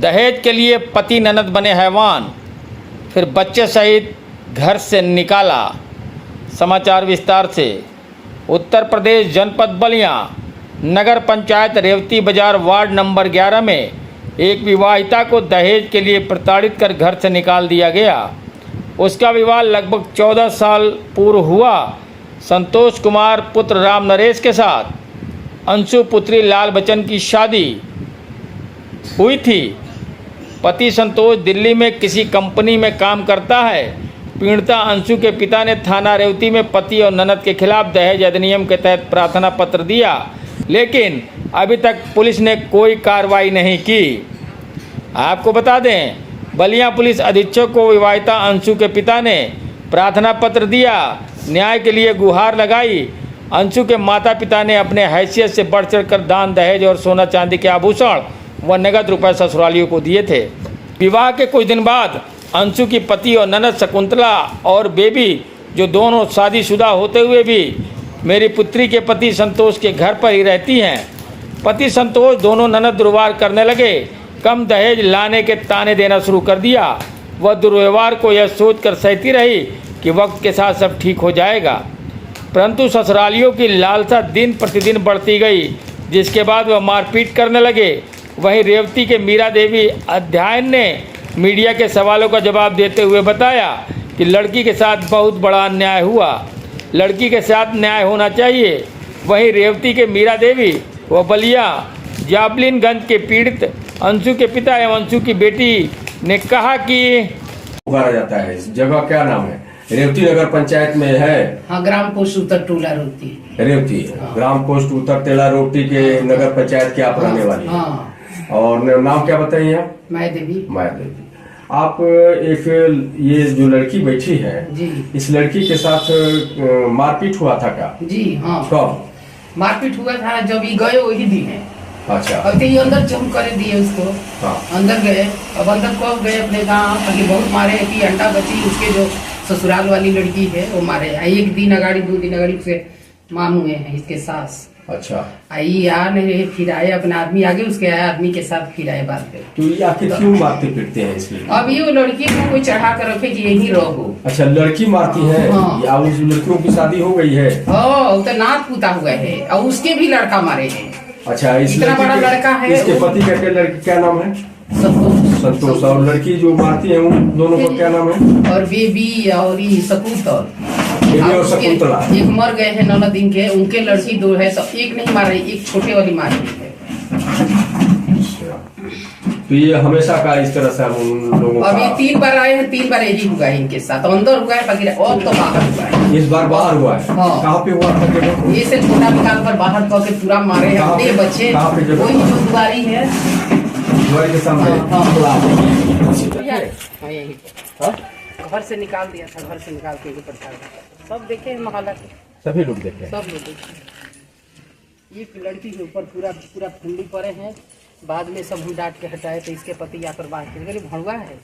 दहेज के लिए पति ननद बने हैवान, फिर बच्चे सहित घर से निकाला। समाचार विस्तार से। उत्तर प्रदेश जनपद बलिया नगर पंचायत रेवती बाजार वार्ड नंबर 11 में एक विवाहिता को दहेज के लिए प्रताड़ित कर घर से निकाल दिया गया। उसका विवाह लगभग 14 साल पूर्व हुआ संतोष कुमार पुत्र राम नरेश के साथ अंशु पुत्री लाल बच्चन की शादी हुई थी। पति संतोष दिल्ली में किसी कंपनी में काम करता है। पीड़िता अंशु के पिता ने थाना रेवती में पति और ननद के खिलाफ दहेज अधिनियम के तहत प्रार्थना पत्र दिया, लेकिन अभी तक पुलिस ने कोई कार्रवाई नहीं की। आपको बता दें, बलिया पुलिस अधीक्षक को विवाहिता अंशु के पिता ने प्रार्थना पत्र दिया, न्याय के लिए गुहार लगाई। अंशु के माता पिता ने अपने हैसियत से बढ़ चढ़कर दान दहेज और सोना चांदी के आभूषण व नगद रुपए ससुरालियों को दिए थे। विवाह के कुछ दिन बाद अंशु की पति और ननद शकुंतला और बेबी, जो दोनों शादीशुदा होते हुए भी मेरी पुत्री के पति संतोष के घर पर ही रहती हैं। पति संतोष दोनों ननद दुर्व्यवहार करने लगे। कम दहेज लाने के ताने देना शुरू कर दिया। वह दुर्व्यवहार को यह सोचकर सहती रही कि वक्त के साथ सब ठीक हो जाएगा, परंतु ससुरालियों की लालसा दिन प्रतिदिन बढ़ती गई, जिसके बाद वह मारपीट करने लगे। वहीं रेवती के मीरा देवी अध्ययन ने मीडिया के सवालों का जवाब देते हुए बताया कि लड़की के साथ बहुत बड़ा अन्याय हुआ, लड़की के साथ न्याय होना चाहिए। वहीं रेवती के मीरा देवी व बलिया जाबलिनगंज के पीड़ित अंशु के पिता एवं अंशु की बेटी ने कहा कि पुकारा जाता है। इस जगह क्या नाम है? रेवती नगर पंचायत में है। हाँ, ग्राम पोस्ट उत्तर टोला रोटी रेवती। हाँ। ग्राम पोस्ट उत्तर टेला रोटी के नगर पंचायत के आप रहने वाली। हाँ। और नाम क्या बताइए आप? माया देवी। माया देवी। आप एक ये जो लड़की बैठी है जी, इस लड़की के साथ मारपीट हुआ था क्या? जी हाँ। कब मारपीट हुआ था? जब ये गए वही दिन है। अच्छा। अब ये अंदर जम करे दिए उसको। हाँ। अंदर गए। अब अंदर कब गए अपने गाँव, पहले बहुत मारे कि अंडा बची उसके जो ससुराल वाली लड़की है वो मारे। एक दिन अगाड़ी 2 दिन अगाड़ी से माम हुए हैं इसके सास। अच्छा। आई आ नहीं, फिर आए अपना आदमी आगे, उसके आए आदमी के साथ फिर आए बात पे। तो ये आखिर क्यों मारते पीटते हैं इसलिए? अब ये लड़की को कोई चढ़ा कर रखे कि यही रहो। अच्छा, लड़की मारती है। हाँ। या उस लड़कियों की शादी हो गई है? हाँ, तो नाथ पुता हुआ है और उसके भी लड़का मारे हैं। अच्छा, इतना बड़ा लड़का है। इसके पति का लड़की क्या नाम है? संतोष। और लड़की जो मारती है उन दोनों का क्या नाम है? और बेबी और शकुंतला। बेबी और शकुंतला। एक मर गए हैं 9 दिन के, उनके लड़की 2 है, तो एक नहीं मार रही, एक छोटे वाली मार रही है। तो ये हमेशा का इस तरह से हम उन लोगों का? अभी 3 बार आए हैं, 3 बार यही हुआ है इनके साथ। अंदर हुआ है बाकी और तो बाहर हुआ है। इस बार बाहर हुआ है। हाँ। कहाँ पे हुआ था? ये से छोटा निकाल कर बाहर करके पूरा मारे हैं अपने बच्चे। वही जो दुआरी है, दुआरी के सामने। घर से निकाल दिया था, घर से निकाल के ऊपर सब देखे हैं, मोहल्ला के सभी लोग देखे, सब लोग देखे। एक लड़की के ऊपर पूरा पूरा फुंडी पड़े हैं। बाद में सब हम डांट के हटाए तो इसके पति आकर बांह खींच गए, भड़ुआ है,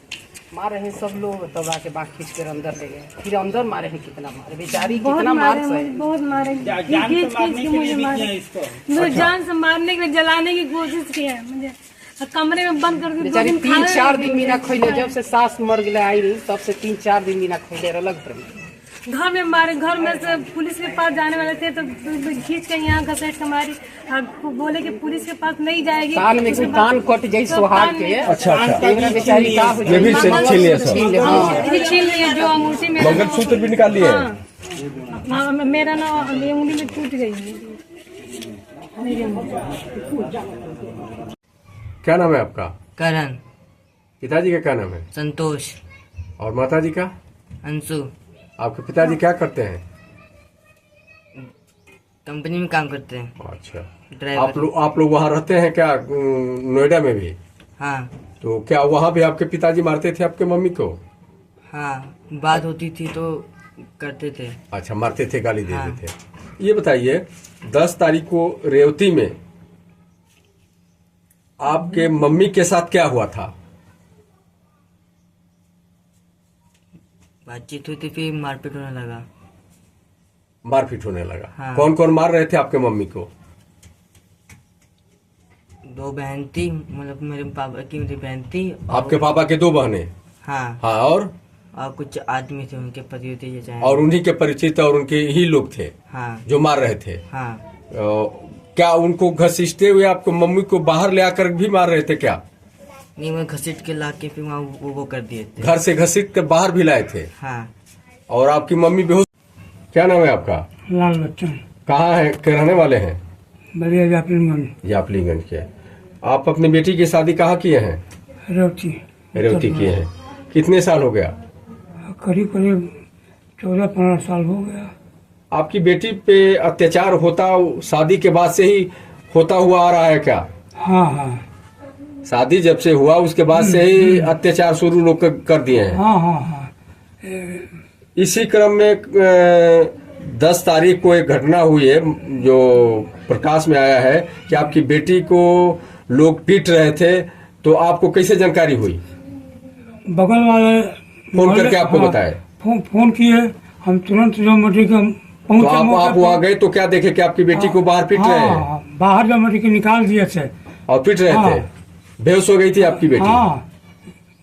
मार रहे हैं सब लोग। तब आके बांह खींच कर अंदर ले गए, फिर अंदर मारे हैं। कितना मारे बेचारी, कितना मार सहे, बहुत मारे, जान से मारने के लिए जलाने की कोशिश की है मुझे, कमरे में बंद कर दिया। बेचारी 3-4 दिन बिना खैले, जब से सास मर गए आई नहीं तब से 3-4 दिन बिना खैले अलग घर में मारे। घर में से पुलिस के पास जाने वाले थे तो खींच के यहाँ घसेट के मारी। बोले कि पुलिस के पास नहीं जाएगी, कान में कोई कान कट जाए सुहाग के। अच्छा अच्छा। बेचारी का ये भी छीन लिया सब? छीन लिए, जो अंगूठी में मंगलसूत्र भी निकाल लिए। हाँ, मेरा ना उंगली में टूट गई है। क्या नाम है आपका? करण। पिताजी का क्या नाम है? संतोष। और माताजी का? अंशु। आपके पिताजी क्या करते हैं? कंपनी में काम करते हैं। अच्छा। ड्राइवर। आप लोग वहाँ रहते हैं क्या, नोएडा में भी? हाँ। तो क्या वहाँ भी आपके पिताजी मारते थे आपके मम्मी को? हाँ, बात होती थी तो करते थे। अच्छा, मारते थे, गाली हाँ। देते थे। ये बताइए, 10 तारीख को रेवती में आपके मम्मी के साथ क्या हुआ था? बातचीत हुई थी, फिर मारपीट होने लगा। मारपीट होने लगा? हाँ। कौन कौन मार रहे थे आपके मम्मी को? वो बहन थी, मतलब मेरे पापा की मेरी बहन थी। और आपके पापा के 2 बहनें? हाँ, हाँ, और कुछ आदमी थे, उनके पति होते ये चाहे। और उन्हीं के परिचित और उनके ही लोग थे हाँ जो मार रहे थे? हाँ। क्या उनको घसीटते हुए आपको मम्मी को बाहर ले आकर भी मार रहे थे क्या? नहीं, मैं घसीट के ला के फिर वहाँ वो कर दिए थे। घर से घसीट कर बाहर भी लाए थे? हाँ। और आपकी मम्मी बेहोश? क्या नाम है आपका? लाल बच्चन, कहाँ है के रहने वाले हैं? बलिया जाफरीगंज, जाफलीगंज के। आप अपनी बेटी की शादी कहाँ किए हैं? रेवती। रेवती किए हैं। कितने साल हो गया? करीब करीब 14-15 साल हो गया। आपकी बेटी पे अत्याचार होता शादी के बाद से ही होता हुआ आ रहा है क्या? हाँ हाँ शादी जब से हुआ उसके बाद से ही अत्याचार शुरू लोग कर दिए हैं। हाँ हाँ हाँ। इसी क्रम में 10 तारीख को एक घटना हुई है जो प्रकाश में आया है कि आपकी बेटी को लोग पीट रहे थे, तो आपको कैसे जानकारी हुई? बगल वाले फोन करके आपको हाँ, बताए? फोन किए, हम तुरंत जोमेट्री के तो पहुंचे आप मौके वहाँ पे। गए तो क्या देखे कि आपकी बेटी को बाहर पीट रहे हैं? हाँ, बाहर जोमेट्री के निकाल दिए थे। और पीट रहे हाँ। थे? बेहोश हो गई थी आपकी बेटी? हाँ,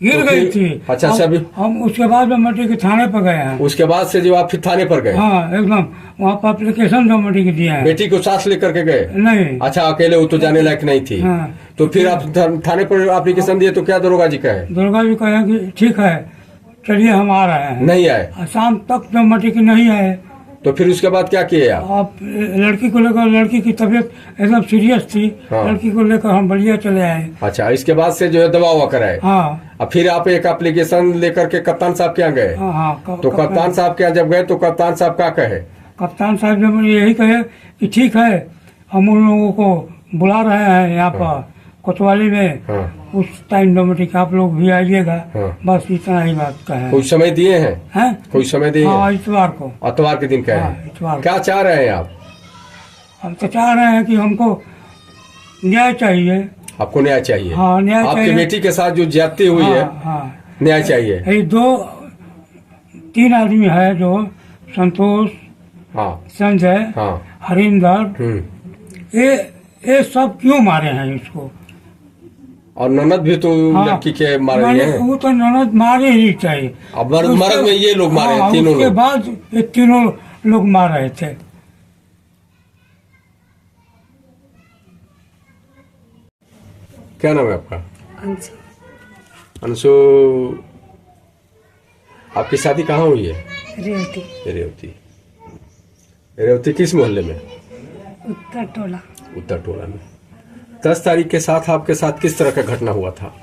गिर तो गई फिर- थी। अच्छा, हम उसके बाद जोमेट्री के थाने पर गए हैं। उसके बाद से जो आप फिर थाने पर गए? हाँ, एकदम वहाँ पर एप्लीकेशन जोमेट्री के दिए हैं। बेटी को साथ लेकर के गए? नहीं। अच्छा, अकेले वो तो जाने लायक नहीं थी। हाँ। तो फिर आप थाने पर एप्लीकेशन दिए तो क्या दरोगा जी कहे? दुर्गा जी कहे कि ठीक है, चलिए हम आ रहे हैं। नहीं आए? और शाम तक जोमेट्री की नहीं आए। तो फिर उसके बाद क्या किए आप? अब लड़की को लेकर, लड़की की तबीयत एकदम सीरियस थी। हाँ। लड़की को लेकर हम बलिया चले आए। अच्छा, इसके बाद से जो है दवा हुआ कराए? हाँ अब फिर आप एक एप्लीकेशन लेकर के कप्तान साहब के यहाँ गए? हाँ हाँ। तो कप्तान साहब के यहाँ जब गए तो कप्तान साहब क्या कहे? कप्तान साहब जब यही कहे कि ठीक है, हम उन लोगों को बुला रहे हैं यहाँ पर कोतवाली में। हाँ। उस टाइम जोमेट्री का आप लोग भी आइएगा। हाँ। बस इतना ही बात कहे। कोई समय दिए हैं? हैं? कोई समय दिए हाँ, हैं? इतवार को। अतवार के दिन कहे हाँ, हैं? इतवार को। क्या चाह रहे हैं आप? हम तो चाह रहे हैं कि हमको न्याय चाहिए। आपको न्याय चाहिए? हाँ, न्याय आपकी चाहिए। बेटी के साथ जो ज्यादती हुई है, हाँ, हाँ। न्याय चाहिए? ये 2-3 आदमी है जो संतोष, हाँ संजय, हाँ। हरिंदर, ये सब क्यों मारे हैं इसको? और ननद भी तो हाँ, लड़की के मारे मैंने- हैं। वो तो ननद मारे ही चाहिए। अब मर्द में ये लोग मारे हैं, हाँ, तीनों उसके लोग। बाद ये तीनों लोग मार रहे थे। क्या नाम है आपका? अंशु, अंशु, आपकी शादी कहाँ हुई है? रेवती, रेवती। रेवती किस मोहल्ले में? उत्तर टोला। उत्तर टोला में। 10 तारीख के साथ आपके साथ किस तरह का घटना हुआ था?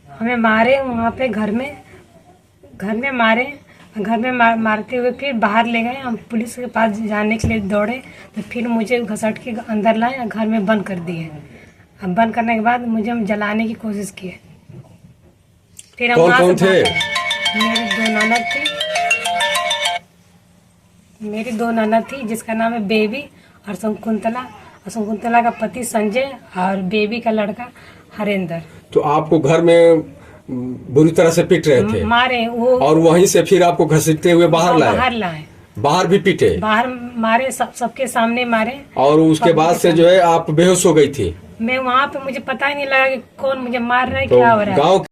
हमें मारे वहाँ पे घर में मारे। घर में मारते हुए फिर बाहर ले गए। हम पुलिस के पास जाने के लिए दौड़े तो फिर मुझे घसट के अंदर लाए और घर में बंद कर दिए। अब बंद करने के बाद मुझे हम जलाने की कोशिश किए। फिर हम कौन वहाँ कौन से थे? मेरी 2 ननद थी। मेरी 2 ननद थी जिसका नाम है बेबी और शकुंतला। और शकुंतला का पति संजय और बेबी का लड़का हरेंद्र। तो आपको घर में बुरी तरह से पीट रहे थे? मारे वो। और वहीं से फिर आपको घसीटते हुए बाहर बाहर लाए? लाए। बाहर भी पीटे? बाहर मारे, सबके सामने मारे। और उसके बाद से जो है आप बेहोश हो गई थी? मैं वहाँ पे, मुझे पता ही नहीं लगा कि कौन मुझे मार रहा है, तो क्या हो रहा है। गाँव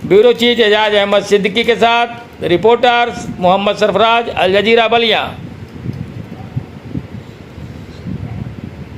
ब्यूरो चीफ एजाज अहमद सिद्दीकी के साथ रिपोर्टर्स मोहम्मद सरफराज, अल जजीरा बलिया।